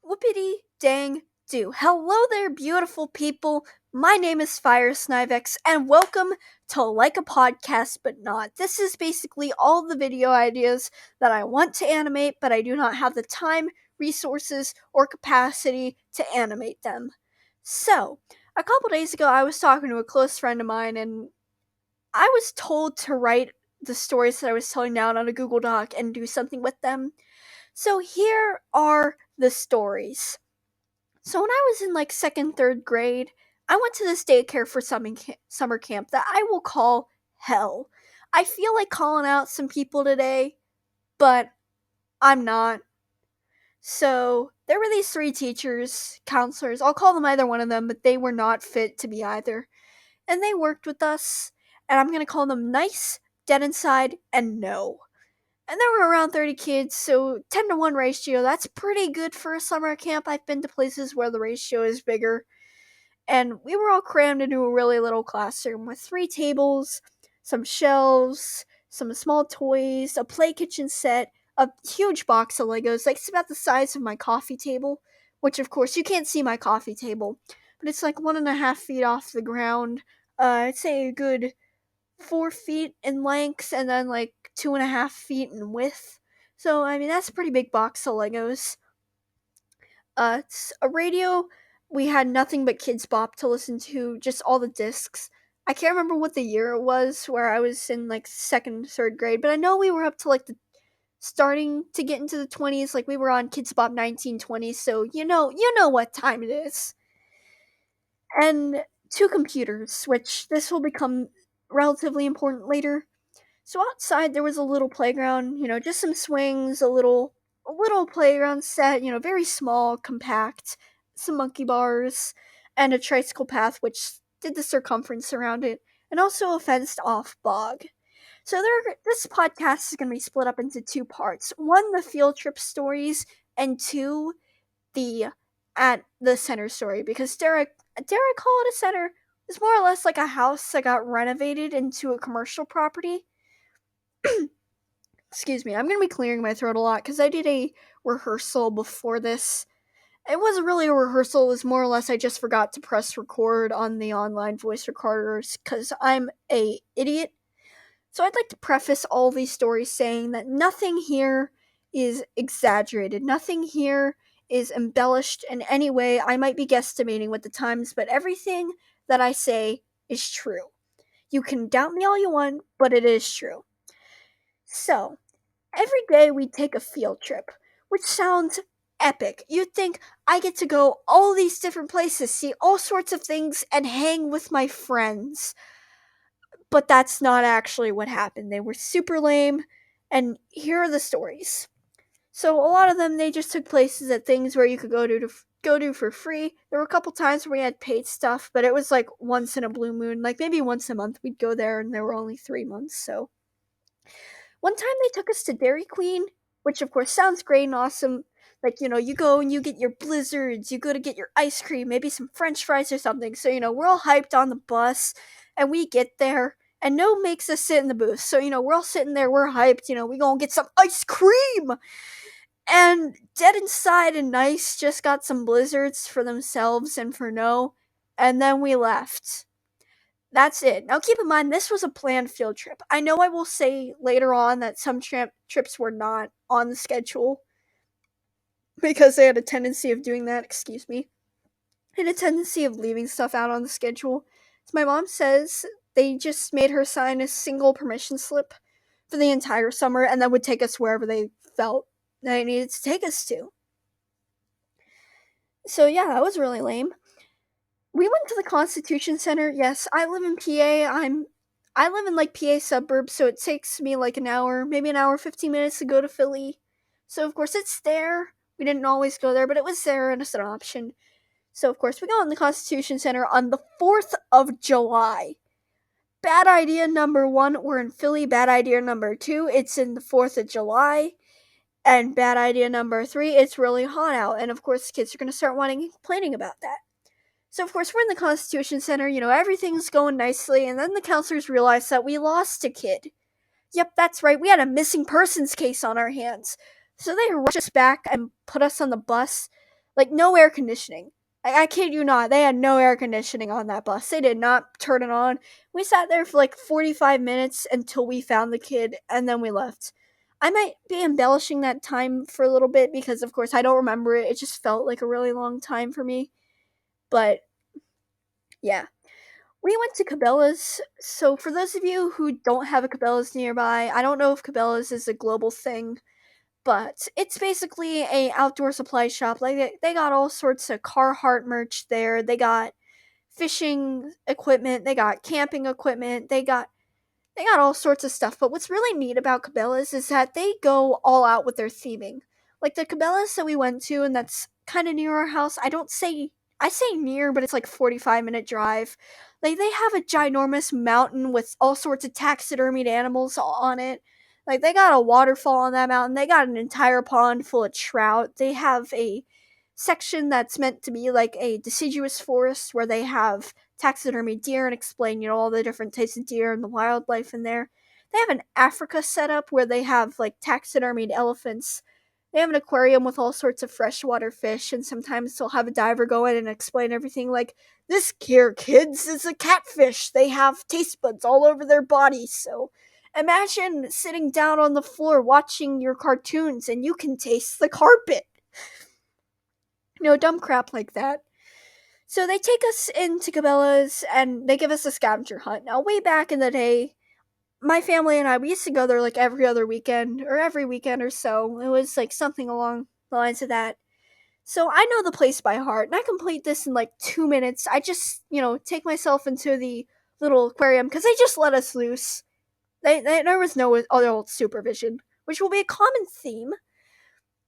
Whoopity dang do. Hello there, beautiful people. My name is Fire Snivex, and welcome to Like a Podcast But Not. This is basically all the video ideas that I want to animate, but I do not have the time, resources, or capacity to animate them. So, a couple days ago, I was talking to a close friend of mine, and I was told to write the stories that I was telling down on a Google Doc and do something with them. So, here are the stories. So when I was in like second, third grade, I went to this daycare for summer camp that I will call hell. I feel like calling out some people today, but I'm not. So there were these three teachers, counselors, I'll call them either one of them, but they were not fit to be either. And they worked with us, and I'm gonna call them nice, dead inside, and no. And there were around 30 kids, so 10 to 1 ratio, that's pretty good for a summer camp. I've been to places where the ratio is bigger. And we were all crammed into a really little classroom with 3 tables, some shelves, some small toys, a play kitchen set, a huge box of Legos, like it's about the size of my coffee table, which of course you can't see my coffee table, but it's like 1.5 feet off the ground. I'd say a good 4 feet in length and then like 2.5 feet in width. So I mean that's a pretty big box of Legos. It's a radio. We had nothing but Kids Bop to listen to, just all the discs. I can't remember what the year it was where I was in like second, third grade, but I know we were up to like the starting to get into the 20s. Like we were on Kids Bop 1920, so you know what time it is. And 2 computers, which this will become relatively important later. So outside there was a little playground, just some swings, a little playground set, very small, compact, some monkey bars, and a tricycle path which did the circumference around it, and also a fenced off bog. So this podcast is going to be split up into 2 parts. One, the field trip stories, and two, the at the center story, because dare I call it a center? It's more or less like a house that got renovated into a commercial property. Excuse me, I'm gonna be clearing my throat a lot because I did a rehearsal before this. It wasn't really a rehearsal, it was more or less I just forgot to press record on the online voice recorders because I'm a idiot. So I'd like to preface all these stories saying that nothing here is exaggerated. Nothing here is embellished in any way. I might be guesstimating with the times, but everything that I say is true. You can doubt me all you want, but it is true. So, every day we take a field trip, which sounds epic. You'd think I get to go all these different places, see all sorts of things, and hang with my friends. But that's not actually what happened. They were super lame, and here are the stories. So a lot of them, they just took places at things where you could go to for free. There were a couple times where we had paid stuff, but it was like once in a blue moon, like maybe once a month we'd go there, and there were only 3 months, so one time they took us to Dairy Queen, which of course sounds great and awesome. Like, you go and you get your blizzards, you go to get your ice cream, maybe some french fries or something. So, we're all hyped on the bus and we get there and no makes us sit in the booth. So, we're all sitting there, we're hyped, we gonna get some ice cream. And Dead Inside and Nice just got some blizzards for themselves and for no. And then we left. That's it. Now keep in mind, this was a planned field trip. I know I will say later on that some trips were not on the schedule because they had a tendency of doing that, excuse me, and a tendency of leaving stuff out on the schedule. So my mom says they just made her sign a single permission slip for the entire summer and that would take us wherever they felt they needed to take us to. So yeah, that was really lame. We went to the Constitution Center. Yes, I live in PA. I live in like PA suburbs, so it takes me like an hour, maybe an hour 15 minutes to go to Philly. So of course it's there. We didn't always go there, but it was there and it's an option. So of course we go in the Constitution Center on the 4th of July. Bad idea number 1, we're in Philly. Bad idea number 2, it's in the 4th of July. And bad idea number 3, it's really hot out. And of course kids are going to start complaining about that. So of course we're in the Constitution Center, everything's going nicely, and then the counselors realize that we lost a kid. Yep, that's right, we had a missing persons case on our hands. So they rushed us back and put us on the bus. Like, no air conditioning. I kid you not, they had no air conditioning on that bus. They did not turn it on. We sat there for like 45 minutes until we found the kid, and then we left. I might be embellishing that time for a little bit because, of course, I don't remember it. It just felt like a really long time for me. But yeah, we went to Cabela's. So, for those of you who don't have a Cabela's nearby, I don't know if Cabela's is a global thing, but it's basically a outdoor supply shop. Like they got all sorts of Carhartt merch there. They got fishing equipment, they got camping equipment, they got all sorts of stuff. But what's really neat about Cabela's is that they go all out with their theming. Like the Cabela's that we went to, and that's kind of near our house. I say near, but it's like 45-minute drive. Like they have a ginormous mountain with all sorts of taxidermied animals on it. Like they got a waterfall on that mountain. They got an entire pond full of trout. They have a section that's meant to be like a deciduous forest where they have taxidermy deer and explain, all the different types of deer and the wildlife in there. They have an Africa setup where they have like taxidermied elephants. They have an aquarium with all sorts of freshwater fish, and sometimes they'll have a diver go in and explain everything like, this here, kids, is a catfish. They have taste buds all over their bodies, so imagine sitting down on the floor watching your cartoons and you can taste the carpet. Dumb crap like that. So they take us into Cabela's and they give us a scavenger hunt. Now, way back in the day, my family and I, we used to go there like every other weekend or every weekend or so. It was like something along the lines of that. So I know the place by heart and I complete this in like 2 minutes. I just, take myself into the little aquarium because they just let us loose. There was no adult supervision, which will be a common theme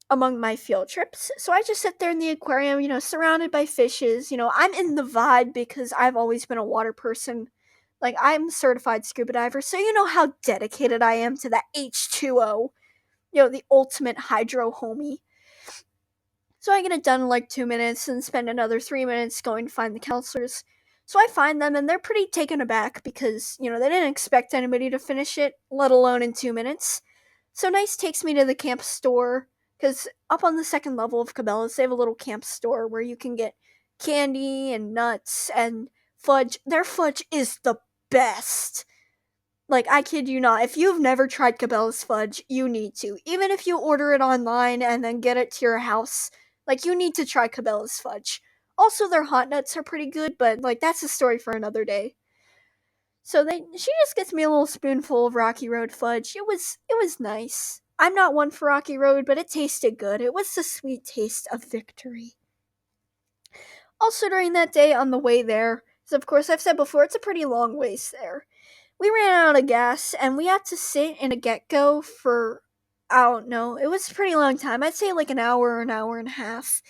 among my field trips. So I just sit there in the aquarium, surrounded by fishes. I'm in the vibe because I've always been a water person. Like, I'm a certified scuba diver, so you know how dedicated I am to that H2O, the ultimate hydro homie. So I get it done in like 2 minutes and spend another 3 minutes going to find the counselors. So I find them and they're pretty taken aback because, they didn't expect anybody to finish it, let alone in 2 minutes. So Nice takes me to the camp store because up on the second level of Cabela's, they have a little camp store where you can get candy and nuts and fudge. Their fudge is the best. Like, I kid you not, if you've never tried Cabela's fudge, you need to. Even if you order it online and then get it to your house, like, you need to try Cabela's fudge. Also, their hot nuts are pretty good, but, like, that's a story for another day. So she just gets me a little spoonful of Rocky Road fudge. It was nice. I'm not one for Rocky Road, but it tasted good. It was the sweet taste of victory. Also, during that day on the way there, so of course I've said before, it's a pretty long ways there. We ran out of gas and we had to sit in a get-go for, I don't know, it was a pretty long time. I'd say like an hour or an hour and a half.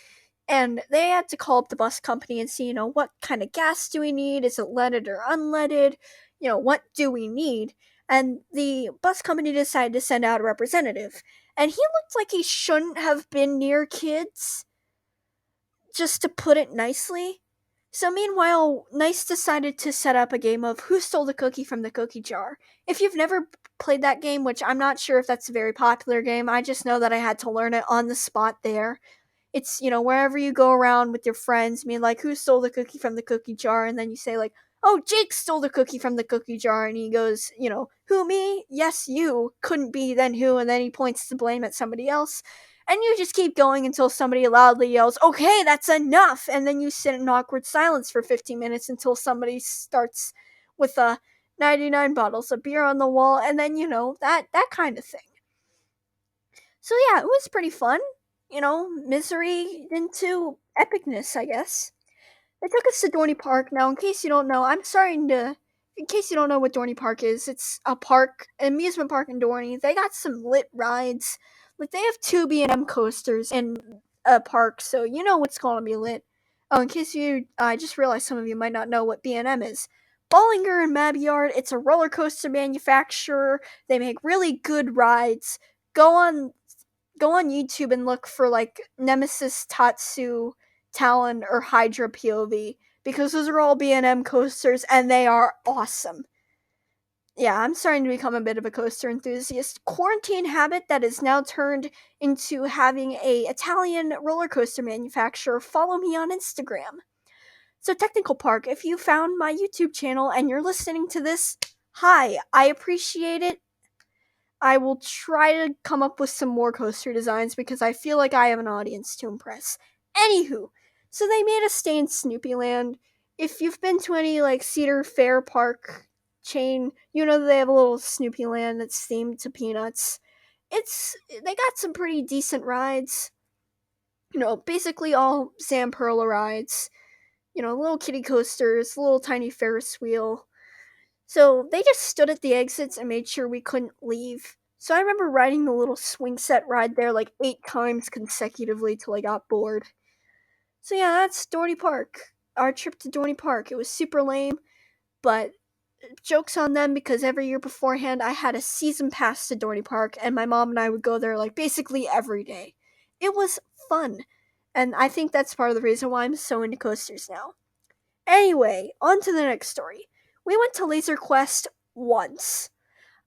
And they had to call up the bus company and see, what kind of gas do we need? Is it leaded or unleaded? What do we need? And the bus company decided to send out a representative. And he looked like he shouldn't have been near kids, just to put it nicely. So meanwhile, Nice decided to set up a game of Who Stole the Cookie from the Cookie Jar. If you've never played that game, which I'm not sure if that's a very popular game, I just know that I had to learn it on the spot there. It's, wherever you go around with your friends, being like, who stole the cookie from the cookie jar? And then you say, like, oh, Jake stole the cookie from the cookie jar. And he goes, who, me? Yes, you. Couldn't be, then who? And then he points the blame at somebody else. And you just keep going until somebody loudly yells, okay, that's enough. And then you sit in awkward silence for 15 minutes until somebody starts with 99 bottles of beer on the wall. And then, that kind of thing. So yeah, it was pretty fun. Misery into epicness, I guess. They took us to Dorney Park. Now, in case you don't know, in case you don't know what Dorney Park is, it's a park, an amusement park in Dorney. They got some lit rides. Like, they have two B&M coasters in a park, so you know what's going to be lit. Oh, in case I just realized some of you might not know what B&M is. Bollinger and Mabillard, it's a roller coaster manufacturer. They make really good rides. Go on YouTube and look for like Nemesis, Tatsu, Talon, or Hydra POV because those are all B&M coasters and they are awesome. Yeah, I'm starting to become a bit of a coaster enthusiast. Quarantine habit that is now turned into having a Italian roller coaster manufacturer follow me on Instagram. So Technical Park, if you found my YouTube channel and you're listening to this, hi, I appreciate it. I will try to come up with some more coaster designs because I feel like I have an audience to impress. Anywho, so they made a stay in Snoopyland. If you've been to any like Cedar Fair Park chain, you know that they have a little Snoopyland that's themed to Peanuts. They got some pretty decent rides. You know, basically all Zamperla rides. You know, little kiddie coasters, little tiny Ferris wheel. So they just stood at the exits and made sure we couldn't leave. So I remember riding the little swing set ride there like 8 times consecutively till I got bored. So yeah, that's Dorney Park. Our trip to Dorney Park. It was super lame, but joke's on them because every year beforehand I had a season pass to Dorney Park and my mom and I would go there like basically every day. It was fun. And I think that's part of the reason why I'm so into coasters now. Anyway, on to the next story. We went to Laser Quest once.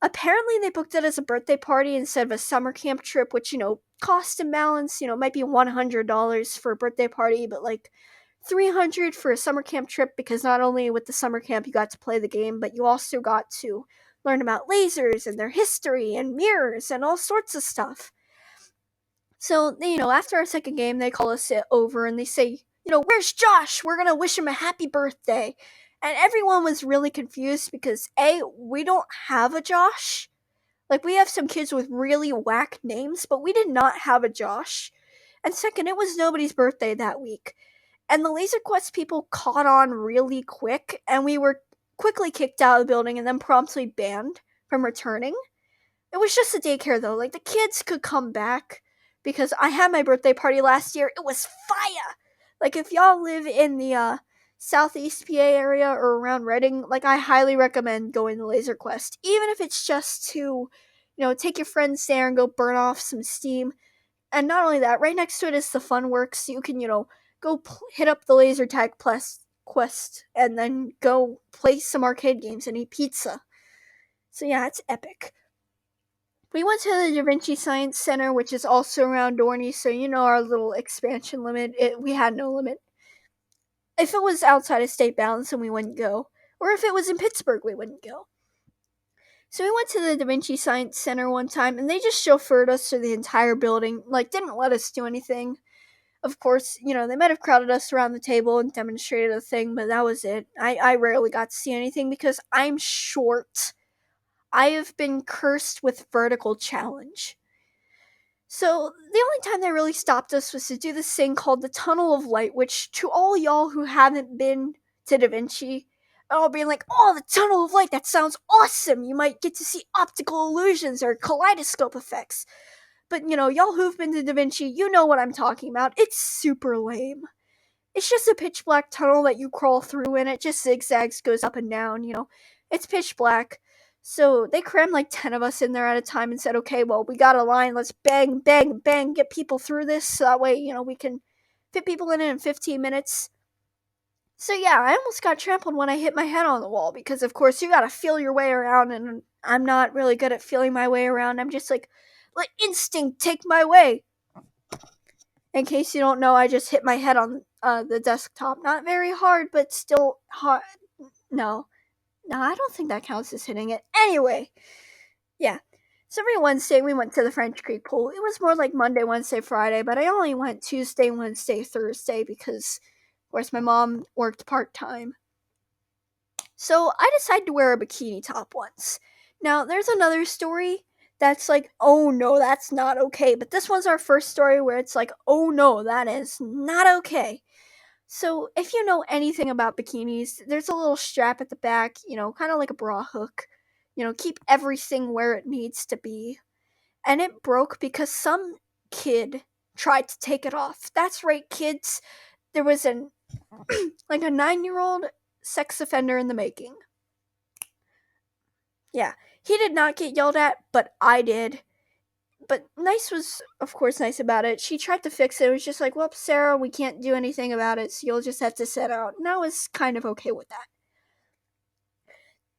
Apparently, they booked it as a birthday party instead of a summer camp trip, which, cost and balance, might be $100 for a birthday party, but like $300 for a summer camp trip because not only with the summer camp you got to play the game, but you also got to learn about lasers and their history and mirrors and all sorts of stuff. So, after our second game, they call us over and they say, where's Josh? We're going to wish him a happy birthday. And everyone was really confused because, A, we don't have a Josh. Like, we have some kids with really whack names, but we did not have a Josh. And second, it was nobody's birthday that week. And the Laser Quest people caught on really quick, and we were quickly kicked out of the building and then promptly banned from returning. It was just a daycare though. Like the kids could come back because I had my birthday party last year. It was fire. Like if y'all live in the Southeast PA area or around Reading, like I highly recommend going to Laser Quest, even if it's just to, take your friends there and go burn off some steam. And not only that, right next to it is the Fun Works. So you can, go hit up the laser tag quest and then go play some arcade games and eat pizza. So yeah, it's epic. We went to the Da Vinci Science Center, which is also around Dorney, so our little expansion limit. We had no limit. If it was outside of state bounds, then we wouldn't go. Or if it was in Pittsburgh, we wouldn't go. So we went to the Da Vinci Science Center one time, and they just chauffeured us through the entire building. Like, didn't let us do anything. Of course, they might have crowded us around the table and demonstrated a thing, but that was it. I rarely got to see anything because I'm short. I have been cursed with vertical challenge. So, the only time they really stopped us was to do this thing called the Tunnel of Light, which, to all y'all who haven't been to Da Vinci, all being like, oh, the Tunnel of Light, that sounds awesome! You might get to see optical illusions or kaleidoscope effects. But, y'all who've been to Da Vinci, you know what I'm talking about. It's super lame. It's just a pitch black tunnel that you crawl through and it just zigzags, goes up and down, It's pitch black. So they crammed like 10 of us in there at a time and said, okay, well, we got a line. Let's bang, bang, bang, get people through this. So that way, we can fit people in 15 minutes. So yeah, I almost got trampled when I hit my head on the wall because, of course, you gotta feel your way around. And I'm not really good at feeling my way around. I'm just like, let instinct take my way. In case you don't know, I just hit my head on the desktop. Not very hard, but still hard. No, I don't think that counts as hitting it. Anyway, yeah. So every Wednesday we went to the French Creek pool. It was more like Monday, Wednesday, Friday, but I only went Tuesday, Wednesday, Thursday because, of course, my mom worked part-time. So I decided to wear a bikini top once. Now, there's another story that's like, oh no, that's not okay. But this one's our first story where it's like, oh no, that is not okay. So, if you know anything about bikinis, there's a little strap at the back, kind of like a bra hook. Keep everything where it needs to be. And it broke because some kid tried to take it off. That's right, kids. There was a 9-year-old sex offender in the making. Yeah, he did not get yelled at, but I did. But Nice was, of course, nice about it. She tried to fix it. It was just like, well, Sarah, we can't do anything about it, so you'll just have to sit out. And I was kind of okay with that.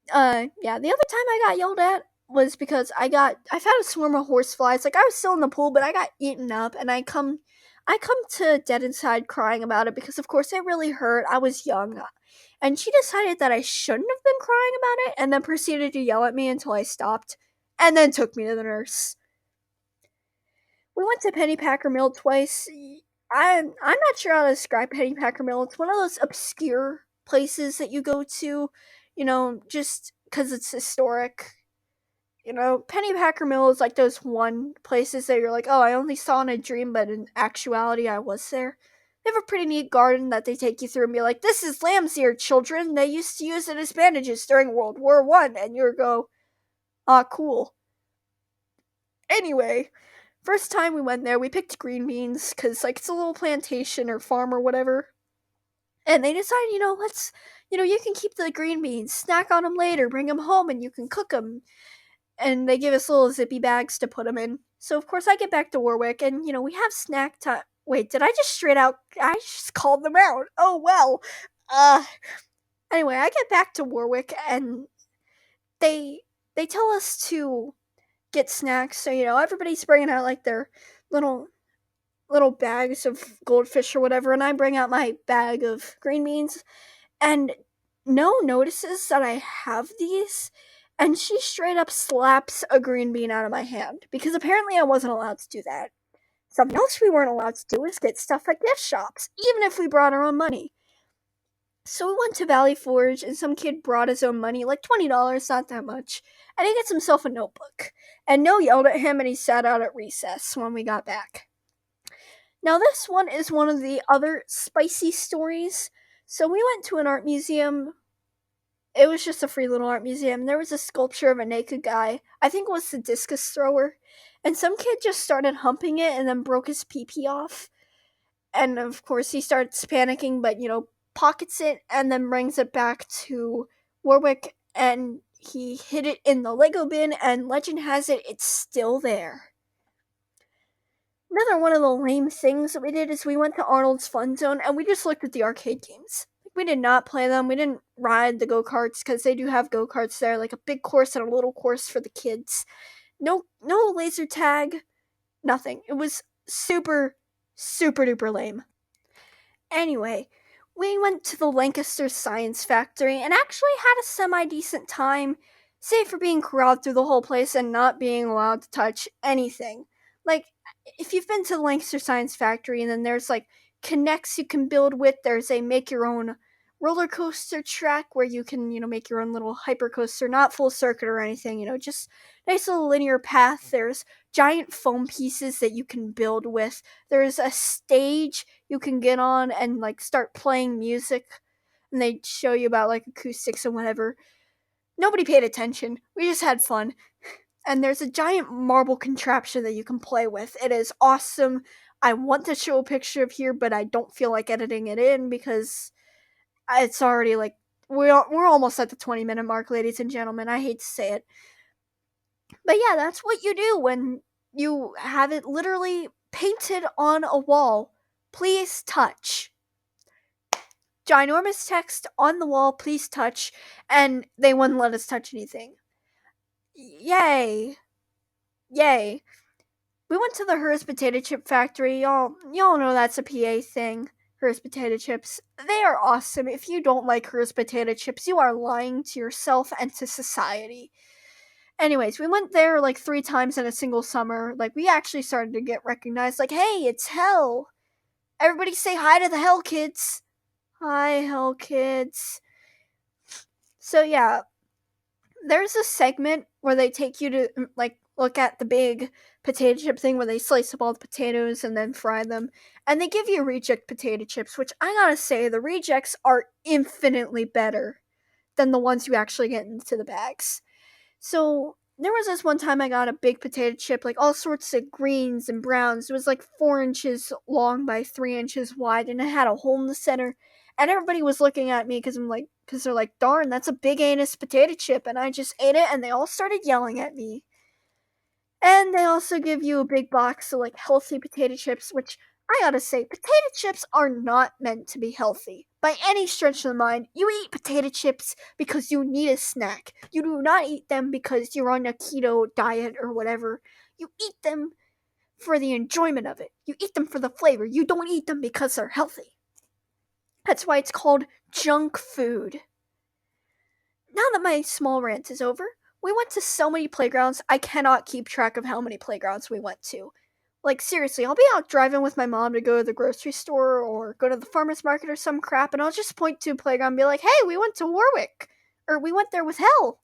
Yeah, the other time I got yelled at was because I've had a swarm of horse flies. Like, I was still in the pool, but I got eaten up, and I come to dead inside crying about it because, of course, it really hurt. I was young. And she decided that I shouldn't have been crying about it, and then proceeded to yell at me until I stopped, and then took me to the nurse. We went to Pennypacker Mill twice. I'm not sure how to describe Pennypacker Mill. It's one of those obscure places that you go to, just because it's historic. Pennypacker Mill is like those one places that you're like, oh, I only saw in a dream, but in actuality, I was there. They have a pretty neat garden that they take you through and be like, this is lamb's ear, children. They used to use it as bandages during World War One, and you go, ah, cool. Anyway, first time we went there, we picked green beans because like it's a little plantation or farm or whatever. And they decided, you can keep the green beans, snack on them later, bring them home, and you can cook them. And they give us little zippy bags to put them in. So of course I get back to Warwick, and we have snack time. Wait, did I just straight out? I just called them out. Oh well. Uh. Anyway, I get back to Warwick, and they they tell us to get snacks. So everybody's bringing out like their little little bags of goldfish or whatever, and I bring out my bag of green beans, and No notices that I have these, and she straight up slaps a green bean out of my hand because apparently I wasn't allowed to do that. Something else we weren't allowed to do is get stuff at gift shops, even if we brought our own money. So we went to Valley Forge, and some kid brought his own money, like $20, not that much, and he gets himself a notebook. And No yelled at him, and he sat out at recess when we got back. Now, this one is one of the other spicy stories. So we went to an art museum. It was just a free little art museum. There was a sculpture of a naked guy. I think it was the discus thrower. And some kid just started humping it and then broke his pee-pee off. And of course he starts panicking, but pockets it and then brings it back to Warwick, and he hid it in the Lego bin, and legend has it it's still there. Another one of the lame things that we did is we went to Arnold's Fun Zone and we just looked at the arcade games. We did not play them. We didn't ride the go-karts because they do have go-karts there, like a big course and a little course for the kids. No laser tag, nothing. It was super, super duper lame. Anyway, we went to the Lancaster Science Factory and actually had a semi-decent time, save for being corralled through the whole place and not being allowed to touch anything. Like, if you've been to the Lancaster Science Factory, and then there's like connects you can build with, there's a make your own roller coaster track where you can, make your own little hyper coaster, not full circuit or anything, just nice little linear path. There's giant foam pieces that you can build with. There's a stage you can get on and like start playing music, and they show you about like acoustics and whatever. Nobody paid attention. We just had fun. And there's a giant marble contraption that you can play with. It is awesome. I want to show a picture of here, but I don't feel like editing it in because it's already like we're almost at the 20-minute mark, ladies and gentlemen. I hate to say it. But yeah, that's what you do when you have it literally painted on a wall. Please touch. Ginormous text on the wall, please touch, and they wouldn't let us touch anything. Yay. Yay. We went to the Hers potato chip factory. Y'all know that's a PA thing. Hers potato chips. They are awesome. If you don't like Hers potato chips, you are lying to yourself and to society. Anyways, we went there like 3 times in a single summer. Like, we actually started to get recognized. Like, hey, it's Hell. Everybody say hi to the Hell kids. Hi, Hell kids. So yeah, there's a segment where they take you to like look at the big potato chip thing where they slice up all the potatoes and then fry them, and they give you reject potato chips, which I gotta say the rejects are infinitely better than the ones you actually get into the bags. So there was this one time I got a big potato chip, like all sorts of greens and browns. It was like 4 inches long by 3 inches wide, and it had a hole in the center. And everybody was looking at me because they're like, darn, that's a big anus potato chip. And I just ate it, and they all started yelling at me. And they also give you a big box of like healthy potato chips, which I gotta say, potato chips are not meant to be healthy. By any stretch of the mind, you eat potato chips because you need a snack. You do not eat them because you're on a keto diet or whatever. You eat them for the enjoyment of it. You eat them for the flavor. You don't eat them because they're healthy. That's why it's called junk food. Now that my small rant is over, we went to so many playgrounds, I cannot keep track of how many playgrounds we went to. Like, seriously, I'll be out driving with my mom to go to the grocery store or go to the farmer's market or some crap, and I'll just point to a playground and be like, hey, we went to Warwick. Or we went there with Hell.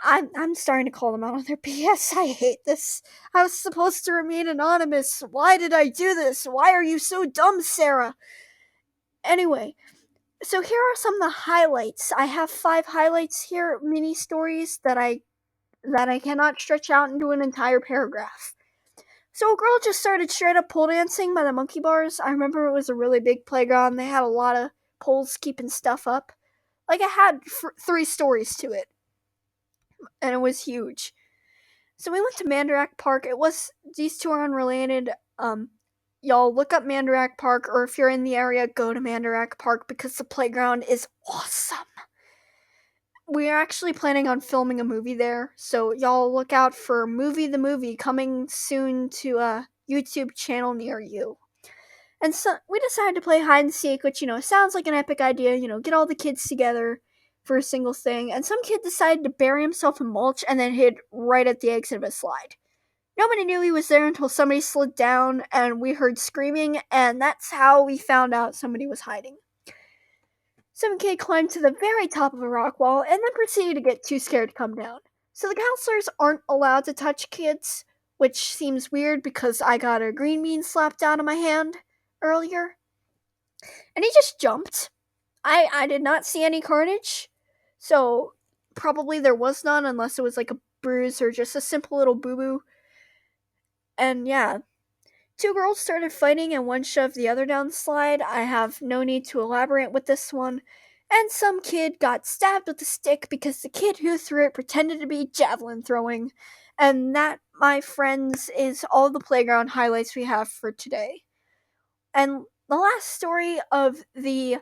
I'm starting to call them out on their BS. I hate this. I was supposed to remain anonymous. Why did I do this? Why are you so dumb, Sarah? Anyway, so here are some of the highlights. I have 5 highlights here, mini stories that I cannot stretch out into an entire paragraph. So a girl just started straight up pole dancing by the monkey bars. I remember it was a really big playground. They had a lot of poles keeping stuff up. Like, it had 3 stories to it, and it was huge. So we went to Mandarack Park. These two are unrelated. Y'all look up Mandarack Park, or if you're in the area, go to Mandarack Park because the playground is awesome. We are actually planning on filming a movie there, so y'all look out for Movie the Movie coming soon to a YouTube channel near you. And so we decided to play hide and seek, which, sounds like an epic idea, get all the kids together for a single thing. And some kid decided to bury himself in mulch and then hid right at the exit of a slide. Nobody knew he was there until somebody slid down and we heard screaming, and that's how we found out somebody was hiding. Some kid climbed to the very top of a rock wall and then proceeded to get too scared to come down. So the counselors aren't allowed to touch kids, which seems weird because I got a green bean slapped out of my hand earlier. And he just jumped. I did not see any carnage, so probably there was none unless it was like a bruise or just a simple little boo-boo. And yeah, 2 girls started fighting and one shoved the other down the slide. I have no need to elaborate with this one. And some kid got stabbed with a stick because the kid who threw it pretended to be javelin throwing. And that, my friends, is all the playground highlights we have for today. And the last story of the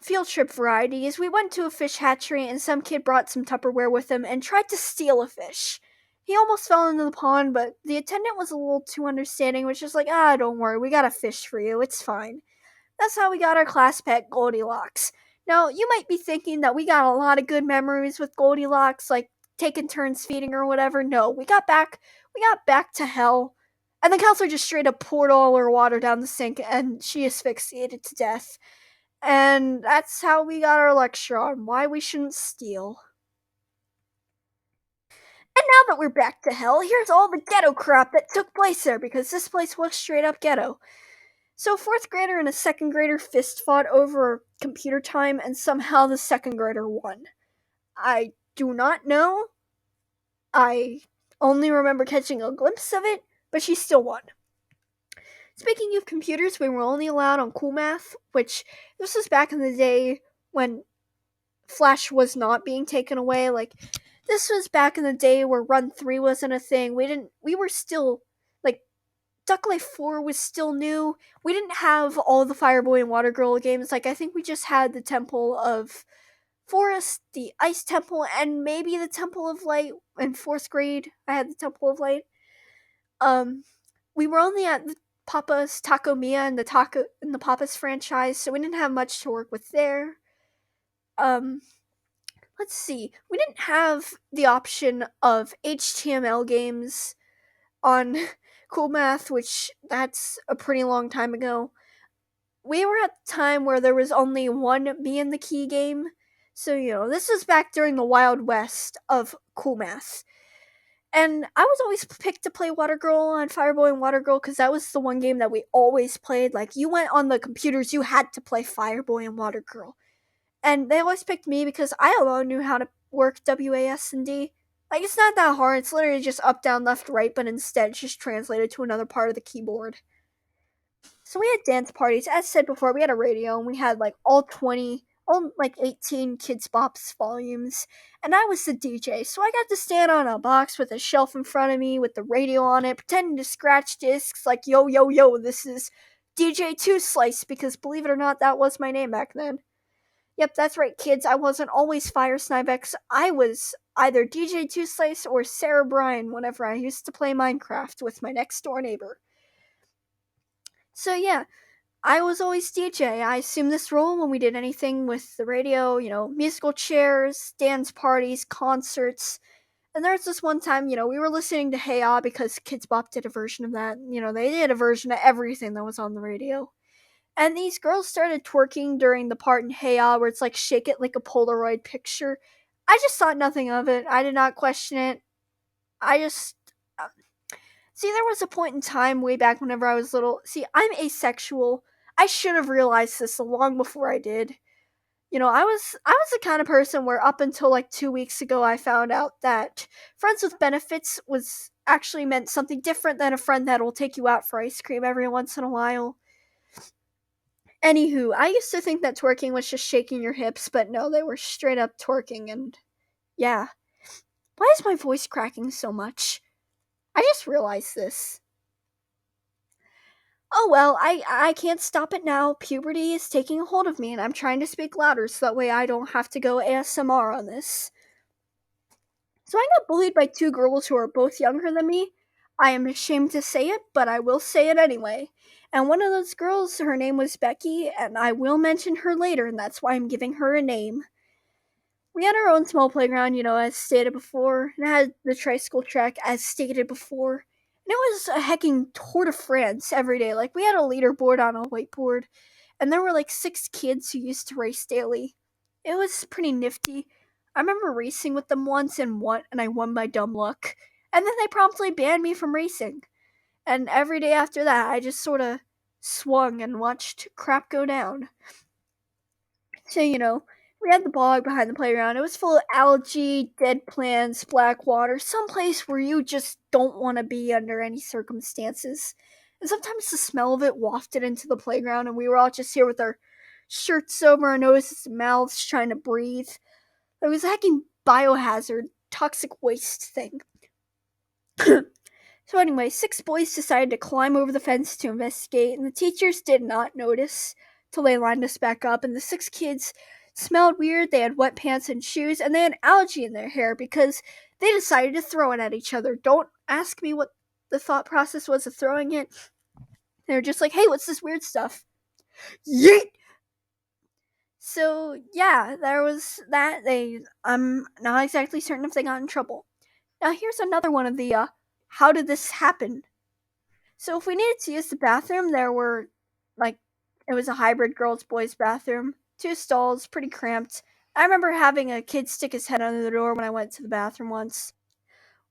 field trip variety is we went to a fish hatchery and some kid brought some Tupperware with him and tried to steal a fish. He almost fell into the pond, but the attendant was a little too understanding, which is like, don't worry, we got a fish for you, it's fine. That's how we got our class pet, Goldilocks. Now, you might be thinking that we got a lot of good memories with Goldilocks, like taking turns feeding or whatever. No, we got back to hell, and the counselor just straight up poured all her water down the sink, and she asphyxiated to death. And that's how we got our lecture on why we shouldn't steal. And now that we're back to hell, here's all the ghetto crap that took place there, because this place was straight up ghetto. So, 4th grader and a 2nd grader fist fought over computer time, and somehow the 2nd grader won. I do not know. I only remember catching a glimpse of it, but she still won. Speaking of computers, we were only allowed on Cool Math, which this was back in the day when Flash was not being taken away. Like, this was back in the day where Run 3 wasn't a thing. We were still, like, Duck Life 4 was still new. We didn't have all the Fireboy and Water Girl games. Like, I think we just had the Temple of Forest, the Ice Temple, and maybe the Temple of Light. In 4th grade, I had the Temple of Light. We were only at the Papa's Taco Mia and the Papa's franchise, so we didn't have much to work with there. Let's see. We didn't have the option of HTML games on Cool Math, which that's a pretty long time ago. We were at the time where there was only one Me and the Key game. So, this was back during the Wild West of Cool Math. And I was always picked to play Water Girl on Fireboy and Water Girl because that was the one game that we always played. Like, you went on the computers, you had to play Fireboy and Water Girl. And they always picked me because I alone knew how to work WASD. Like, it's not that hard. It's literally just up, down, left, right, but instead it's just translated to another part of the keyboard. So we had dance parties. As said before, we had a radio, and we had, like, all 20 all like 18 Kids Bop's volumes, and I was the DJ. So I got to stand on a box with a shelf in front of me with the radio on it, pretending to scratch discs like yo yo yo, this is DJ Two Slice, because believe it or not, that was my name back then. Yep, that's right, kids. I wasn't always Fire Snivex. I was either DJ Two Slice or Sarah Bryan whenever I used to play Minecraft with my next door neighbor. So yeah, I was always DJ. I assumed this role when we did anything with the radio, musical chairs, dance parties, concerts. And there was this one time, we were listening to Hey Ah because Kids Bop did a version of that. They did a version of everything that was on the radio. And these girls started twerking during the part in Hey Ah where it's like shake it like a Polaroid picture. I just thought nothing of it. I did not question it. I just. See, there was a point in time way back whenever I was little. See, I'm asexual. I should have realized this long before I did. I was the kind of person where up until like 2 weeks ago I found out that friends with benefits was actually meant something different than a friend that will take you out for ice cream every once in a while. Anywho, I used to think that twerking was just shaking your hips, but no, they were straight up twerking, and yeah. Why is my voice cracking so much? I just realized this. Oh well, I can't stop it now. Puberty is taking a hold of me, and I'm trying to speak louder so that way I don't have to go ASMR on this. So I got bullied by two girls who are both younger than me. I am ashamed to say it, but I will say it anyway. And one of those girls, her name was Becky, and I will mention her later, and that's why I'm giving her a name. We had our own small playground, as stated before, and it had the tricycle track, as stated before. And it was a hecking Tour de France every day. Like, we had a leaderboard on a whiteboard, and there were like 6 kids who used to race daily. It was pretty nifty. I remember racing with them once and I won by dumb luck. And then they promptly banned me from racing. And every day after that, I just sort of swung and watched crap go down. So, we had the bog behind the playground. It was full of algae, dead plants, black water, someplace where you just don't want to be under any circumstances. And sometimes the smell of it wafted into the playground, and we were all just here with our shirts over our noses and mouths trying to breathe. It was a hecking biohazard, toxic waste thing. So anyway, 6 boys decided to climb over the fence to investigate, and the teachers did not notice till they lined us back up, and the 6 kids smelled weird, they had wet pants and shoes, and they had algae in their hair because they decided to throw it at each other. Don't ask me what the thought process was of throwing it. They were just like, hey, what's this weird stuff? Yeet! So, yeah, there was that. I'm not exactly certain if they got in trouble. Now, here's another one of the, how did this happen? So if we needed to use the bathroom, there were, like, it was a hybrid girls-boys bathroom. 2 stalls, pretty cramped. I remember having a kid stick his head under the door when I went to the bathroom once.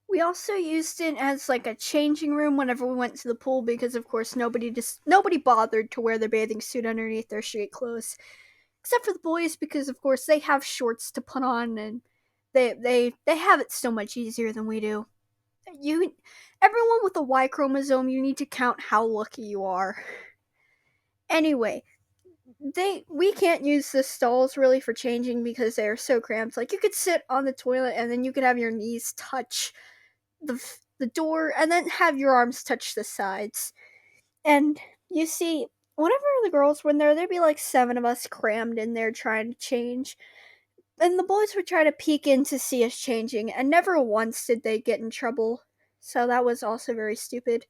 We also used it as, like, a changing room whenever we went to the pool because, of course, nobody bothered to wear their bathing suit underneath their street clothes. Except for the boys because, of course, they have shorts to put on and they have it so much easier than we do. Everyone with a Y chromosome, you need to count how lucky you are. Anyway, we can't use the stalls really for changing because they are so cramped. Like, you could sit on the toilet and then you could have your knees touch the door and then have your arms touch the sides. And you see, whenever the girls were in there, there'd be like 7 of us crammed in there trying to change. And the boys would try to peek in to see us changing, and never once did they get in trouble. So that was also very stupid.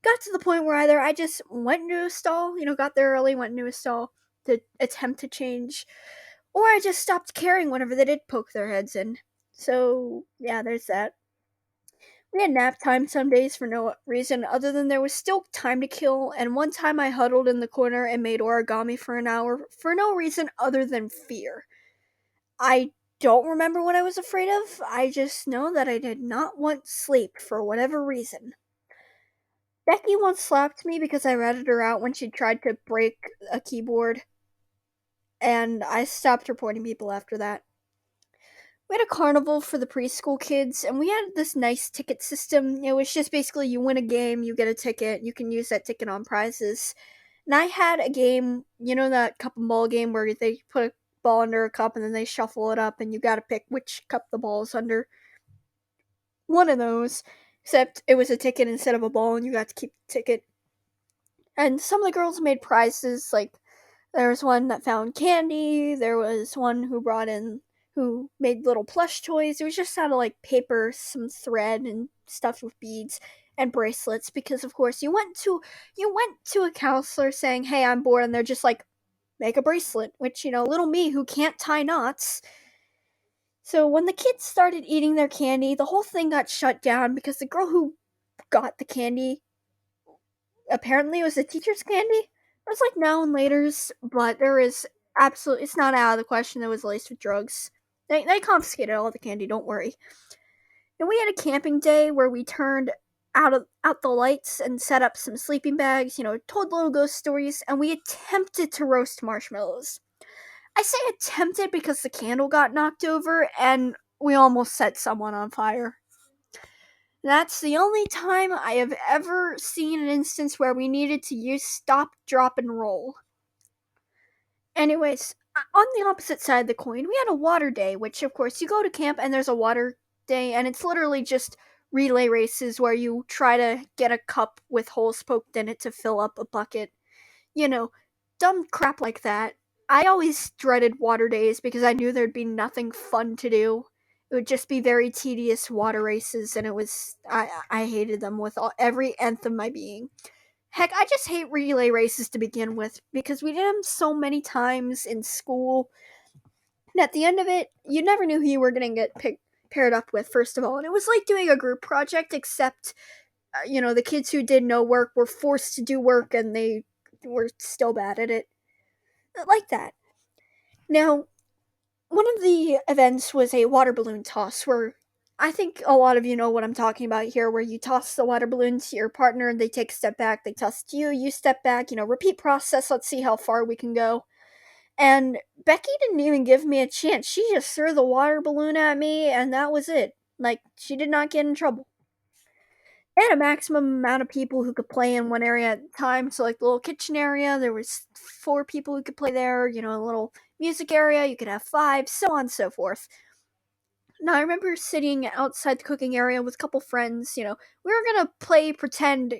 Got to the point where either I just went into a stall, got there early, went into a stall to attempt to change, or I just stopped caring whenever they did poke their heads in. So, yeah, there's that. We had nap time some days for no reason other than there was still time to kill, and one time I huddled in the corner and made origami for an hour for no reason other than fear. I don't remember what I was afraid of, I just know that I did not want sleep for whatever reason. Becky once slapped me because I ratted her out when she tried to break a keyboard, and I stopped reporting people after that. We had a carnival for the preschool kids, and we had this nice ticket system. It was just basically you win a game, you get a ticket, you can use that ticket on prizes. And I had a game, that cup and ball game where they put ball under a cup and then they shuffle it up and you gotta pick which cup the ball is under. One of those, except it was a ticket instead of a ball and you got to keep the ticket. And some of the girls made prizes, like there was one that found candy, there was one who made little plush toys. It was just out of like paper, some thread and stuff with beads and bracelets because of course you went to a counselor saying, "Hey, I'm bored," and they're just like, "Make a bracelet," which, little me who can't tie knots. So when the kids started eating their candy, the whole thing got shut down because the girl who got the candy apparently it was the teacher's candy. There's like now and later's, but there is absolutely it's not out of the question that it was laced with drugs. They confiscated all the candy, don't worry. And we had a camping day where we turned out the lights and set up some sleeping bags, told little ghost stories, and we attempted to roast marshmallows. I say attempted because the candle got knocked over and we almost set someone on fire. That's the only time I have ever seen an instance where we needed to use stop, drop, and roll. Anyways, on the opposite side of the coin, we had a water day, which of course you go to camp and there's a water day, and it's literally just relay races where you try to get a cup with holes poked in it to fill up a bucket. You know, dumb crap like that. I always dreaded water days because I knew there'd be nothing fun to do. It would just be very tedious water races, and I hated them with every nth of my being. Heck, I just hate relay races to begin with because we did them so many times in school, and at the end of it, you never knew who you were going to get paired up with, first of all. And it was like doing a group project, except, the kids who did no work were forced to do work and they were still bad at it. Like that. Now, one of the events was a water balloon toss where I think a lot of you know what I'm talking about here, where you toss the water balloon to your partner, they take a step back, they toss it to you, you step back, repeat process, let's see how far we can go. And Becky didn't even give me a chance. She just threw the water balloon at me, and that was it. Like, she did not get in trouble. They had a maximum amount of people who could play in one area at a time. So, like the little kitchen area, there was 4 people who could play there. A little music area, you could have 5, so on and so forth. Now, I remember sitting outside the cooking area with a couple friends. We were gonna play pretend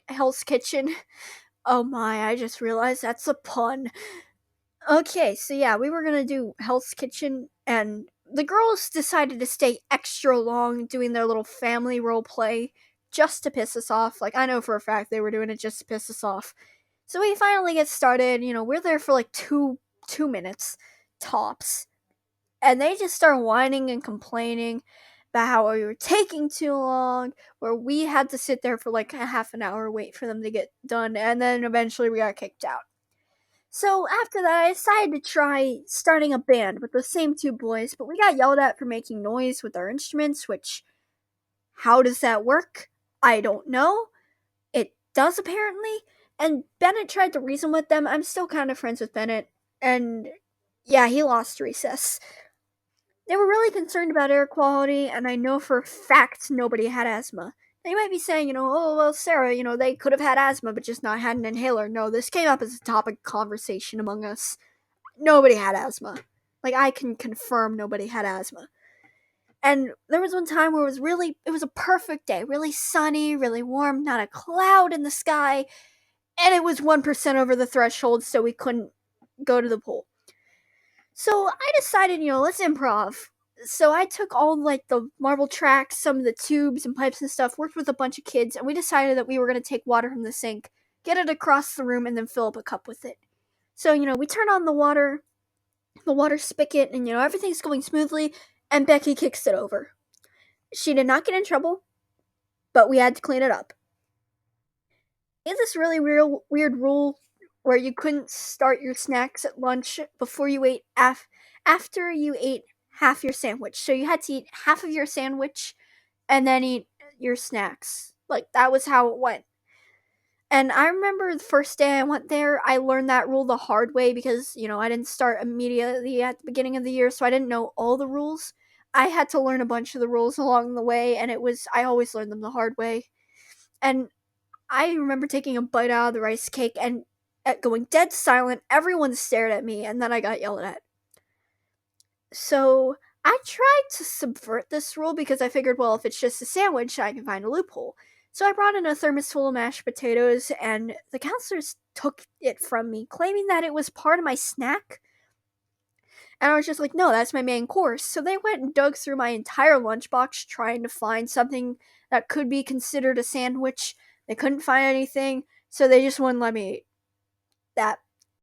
Hell's Kitchen. Oh my, I just realized that's a pun. Okay, so yeah, we were gonna do Hell's Kitchen, and the girls decided to stay extra long doing their little family role play just to piss us off. Like, I know for a fact they were doing it just to piss us off. So we finally get started. We're there for like two minutes tops, and they just start whining and complaining about how we were taking too long, where we had to sit there for like a half an hour, wait for them to get done, and then eventually we got kicked out. So after that, I decided to try starting a band with the same 2 boys, but we got yelled at for making noise with our instruments, which, how does that work? I don't know. It does apparently. And Bennett tried to reason with them. I'm still kind of friends with Bennett, and yeah, he lost recess. They were really concerned about air quality, and I know for a fact nobody had asthma. Now you might be saying, "Oh, well, Sarah, they could have had asthma but just not had an inhaler." No, this came up as a topic of conversation among us. Nobody had asthma. Like, I can confirm nobody had asthma. And there was one time where it was a perfect day. Really sunny, really warm, not a cloud in the sky. And it was 1% over the threshold, so we couldn't go to the pool. So I decided, let's improv. So I took all like the marble tracks, some of the tubes and pipes and stuff, worked with a bunch of kids, and we decided that we were going to take water from the sink, get it across the room, and then fill up a cup with it. So, we turn on the water spigot, and everything's going smoothly, and Becky kicks it over. She did not get in trouble, but we had to clean it up. He had this really weird rule where you couldn't start your snacks at lunch before you ate after you ate half your sandwich. So you had to eat half of your sandwich and then eat your snacks. Like, that was how it went. And I remember the first day I went there, I learned that rule the hard way because, I didn't start immediately at the beginning of the year, so I didn't know all the rules. I had to learn a bunch of the rules along the way, and I always learned them the hard way. And I remember taking a bite out of the rice cake and going dead silent. Everyone stared at me, and then I got yelled at. So I tried to subvert this rule because I figured, well, if it's just a sandwich, I can find a loophole. So I brought in a thermos full of mashed potatoes, and the counselors took it from me, claiming that it was part of my snack. And I was just like, no, that's my main course. So they went and dug through my entire lunchbox trying to find something that could be considered a sandwich. They couldn't find anything, so they just wouldn't let me eat. That